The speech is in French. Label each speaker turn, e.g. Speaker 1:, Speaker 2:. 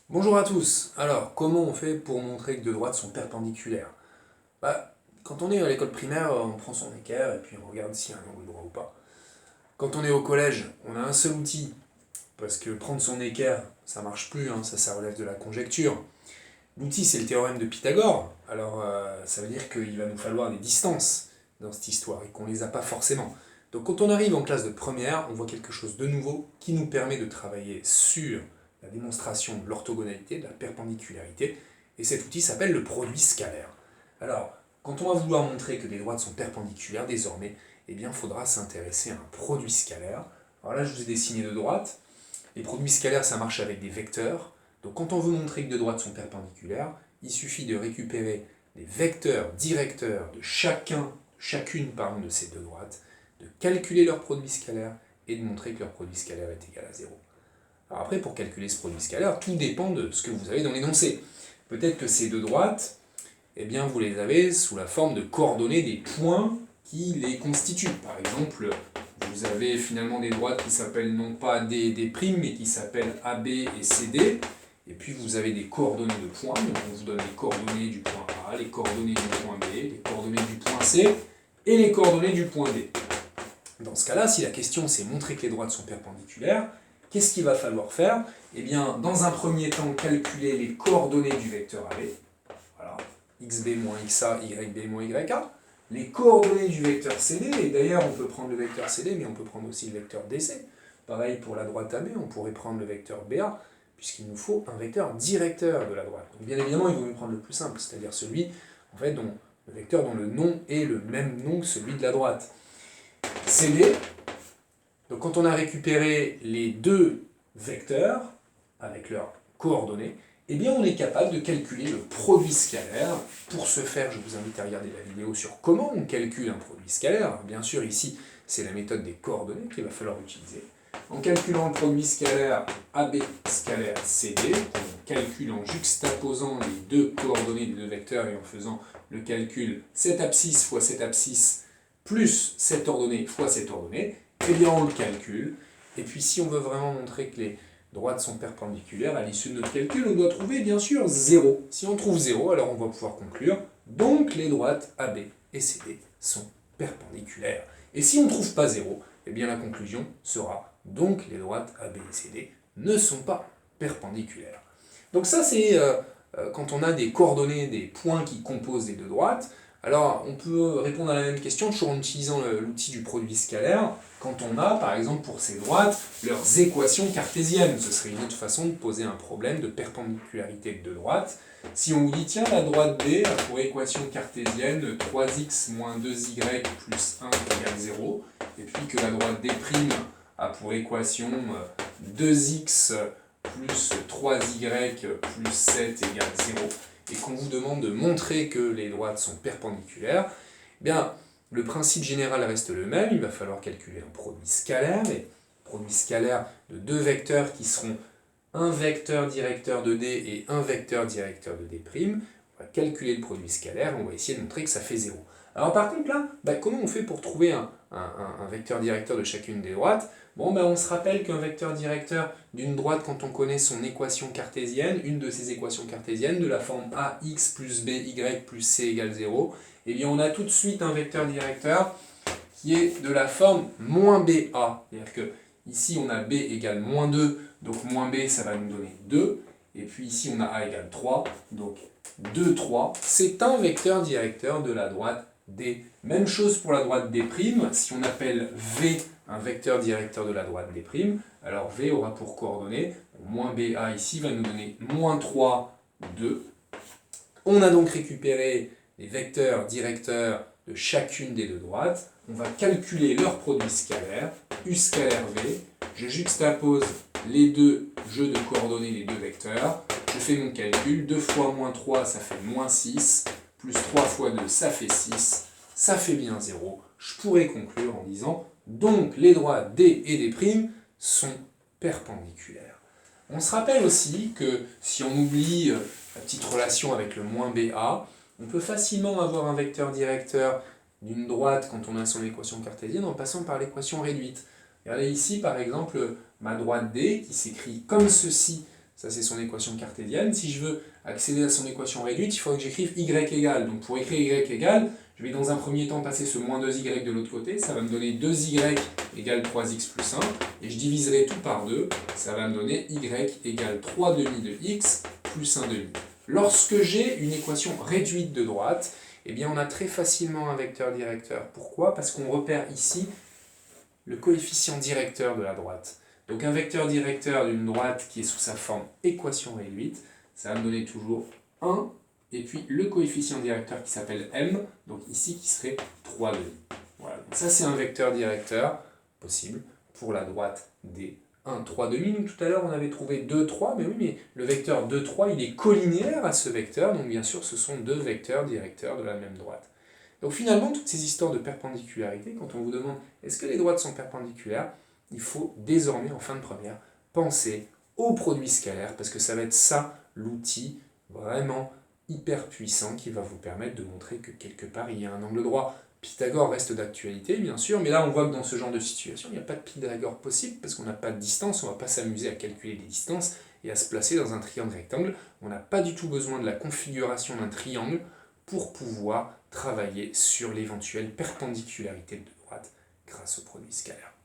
Speaker 1: Bonjour à tous. Alors, comment on fait pour montrer que deux droites sont perpendiculaires? Quand on est à l'école primaire, on prend son équerre et puis on regarde s'il y a un angle droit ou pas. Quand on est au collège, on a un seul outil, parce que prendre son équerre, ça marche plus, hein, ça relève de la conjecture. L'outil, c'est le théorème de Pythagore. Alors, ça veut dire qu'il va nous falloir des distances dans cette histoire et qu'on ne les a pas forcément. Donc, quand on arrive en classe de première, on voit quelque chose de nouveau qui nous permet de travailler sur la démonstration de l'orthogonalité, de la perpendicularité, et cet outil s'appelle le produit scalaire. Alors, quand on va vouloir montrer que des droites sont perpendiculaires désormais, eh bien, il faudra s'intéresser à un produit scalaire. Alors là, je vous ai dessiné deux droites. Les produits scalaires, ça marche avec des vecteurs. Donc quand on veut montrer que deux droites sont perpendiculaires, il suffit de récupérer les vecteurs directeurs de chacune de ces deux droites, de calculer leur produit scalaire et de montrer que leur produit scalaire est égal à 0. Alors après, pour calculer ce produit scalaire, tout dépend de ce que vous avez dans l'énoncé. Peut-être que ces deux droites, eh bien, vous les avez sous la forme de coordonnées des points qui les constituent. Par exemple, vous avez finalement des droites qui s'appellent non pas D et D', mais qui s'appellent AB et CD. Et puis vous avez des coordonnées de points, donc on vous donne les coordonnées du point A, les coordonnées du point B, les coordonnées du point C et les coordonnées du point D. Dans ce cas-là, si la question c'est montrer que les droites sont perpendiculaires, qu'est-ce qu'il va falloir faire? Eh bien, dans un premier temps, calculer les coordonnées du vecteur AB. Voilà, xb moins xa, yb moins ya. Les coordonnées du vecteur CD, et d'ailleurs on peut prendre le vecteur CD, mais on peut prendre aussi le vecteur DC. Pareil pour la droite AB, on pourrait prendre le vecteur BA, puisqu'il nous faut un vecteur directeur de la droite. Donc bien évidemment, il vaut mieux prendre le plus simple, c'est-à-dire celui, en fait, dont le vecteur dont le nom est le même nom que celui de la droite. CD, donc quand on a récupéré les deux vecteurs, avec leurs coordonnées, eh bien on est capable de calculer le produit scalaire. Pour ce faire, je vous invite à regarder la vidéo sur comment on calcule un produit scalaire. Bien sûr, ici, c'est la méthode des coordonnées qu'il va falloir utiliser. En calculant le produit scalaire AB scalaire CD, on calcule en juxtaposant les deux coordonnées des deux vecteurs et en faisant le calcul cette abscisse fois cette abscisse plus cette ordonnée fois cette ordonnée, eh bien on le calcule. Et puis si on veut vraiment montrer que les droites sont perpendiculaires, à l'issue de notre calcul, on doit trouver bien sûr 0. Si on trouve 0, alors on va pouvoir conclure, donc les droites AB et CD sont perpendiculaires. Et si on ne trouve pas 0, eh bien la conclusion sera, donc les droites AB et CD ne sont pas perpendiculaires. Donc ça c'est quand on a des coordonnées, des points qui composent les deux droites. Alors, on peut répondre à la même question toujours en utilisant l'outil du produit scalaire, quand on a, par exemple, pour ces droites, leurs équations cartésiennes. Ce serait une autre façon de poser un problème de perpendicularité de deux droites. Si on vous dit, tiens, la droite B a pour équation cartésienne 3x moins 2y plus 1 égale 0, et puis que la droite D' a pour équation 2x plus 3y plus 7 égale 0, et qu'on vous demande de montrer que les droites sont perpendiculaires, eh bien, le principe général reste le même, il va falloir calculer un produit scalaire, et produit scalaire de deux vecteurs qui seront un vecteur directeur de D et un vecteur directeur de D'. On va calculer le produit scalaire, on va essayer de montrer que ça fait 0. Alors par contre là, comment on fait pour trouver un vecteur directeur de chacune des droites? Bon, on se rappelle qu'un vecteur directeur d'une droite, quand on connaît son équation cartésienne, une de ces équations cartésiennes, de la forme ax plus by plus c égale 0, eh bien on a tout de suite un vecteur directeur qui est de la forme moins ba. C'est-à-dire que ici on a b égale moins 2, donc moins b ça va nous donner 2, et puis ici on a a égale 3, donc 2, 3, c'est un vecteur directeur de la droite D. Même chose pour la droite D', si on appelle V un vecteur directeur de la droite D', alors V aura pour coordonnées, moins BA ici va nous donner moins 3, 2. On a donc récupéré les vecteurs directeurs de chacune des deux droites. On va calculer leur produit scalaire, U scalaire V. Je juxtapose les deux jeux de coordonnées, les deux vecteurs. Je fais mon calcul, 2 fois moins 3, ça fait moins 6, plus 3 fois 2, ça fait 6, ça fait bien 0. Je pourrais conclure en disant, donc les droites D et D' sont perpendiculaires. On se rappelle aussi que si on oublie la petite relation avec le moins BA, on peut facilement avoir un vecteur directeur d'une droite quand on a son équation cartésienne en passant par l'équation réduite. Regardez ici par exemple ma droite D qui s'écrit comme ceci Ça, c'est son équation cartésienne. Si je veux accéder à son équation réduite, il faudrait que j'écrive y égale. Donc pour écrire y égale, je vais dans un premier temps passer ce moins 2y de l'autre côté. Ça va me donner 2y égale 3x plus 1. Et je diviserai tout par 2. Ça va me donner y égale 3 demi de x plus 1 demi. Lorsque j'ai une équation réduite de droite, eh bien on a très facilement un vecteur directeur. Pourquoi? Parce qu'on repère ici le coefficient directeur de la droite. Donc un vecteur directeur d'une droite qui est sous sa forme équation réduite, ça va me donner toujours 1, et puis le coefficient directeur qui s'appelle m, donc ici qui serait 3 demi. Voilà, donc ça c'est un vecteur directeur possible pour la droite D. 1, 3 demi, nous tout à l'heure on avait trouvé 2, 3, mais oui, mais le vecteur 2, 3 il est collinéaire à ce vecteur, donc bien sûr ce sont deux vecteurs directeurs de la même droite. Donc finalement, toutes ces histoires de perpendicularité, quand on vous demande est-ce que les droites sont perpendiculaires, il faut désormais, en fin de première, penser au produit scalaire, parce que ça va être ça l'outil vraiment hyper puissant qui va vous permettre de montrer que quelque part il y a un angle droit. Pythagore reste d'actualité, bien sûr, mais là on voit que dans ce genre de situation, il n'y a pas de Pythagore possible, parce qu'on n'a pas de distance, on ne va pas s'amuser à calculer les distances et à se placer dans un triangle rectangle. On n'a pas du tout besoin de la configuration d'un triangle pour pouvoir travailler sur l'éventuelle perpendicularité de droite grâce au produit scalaire.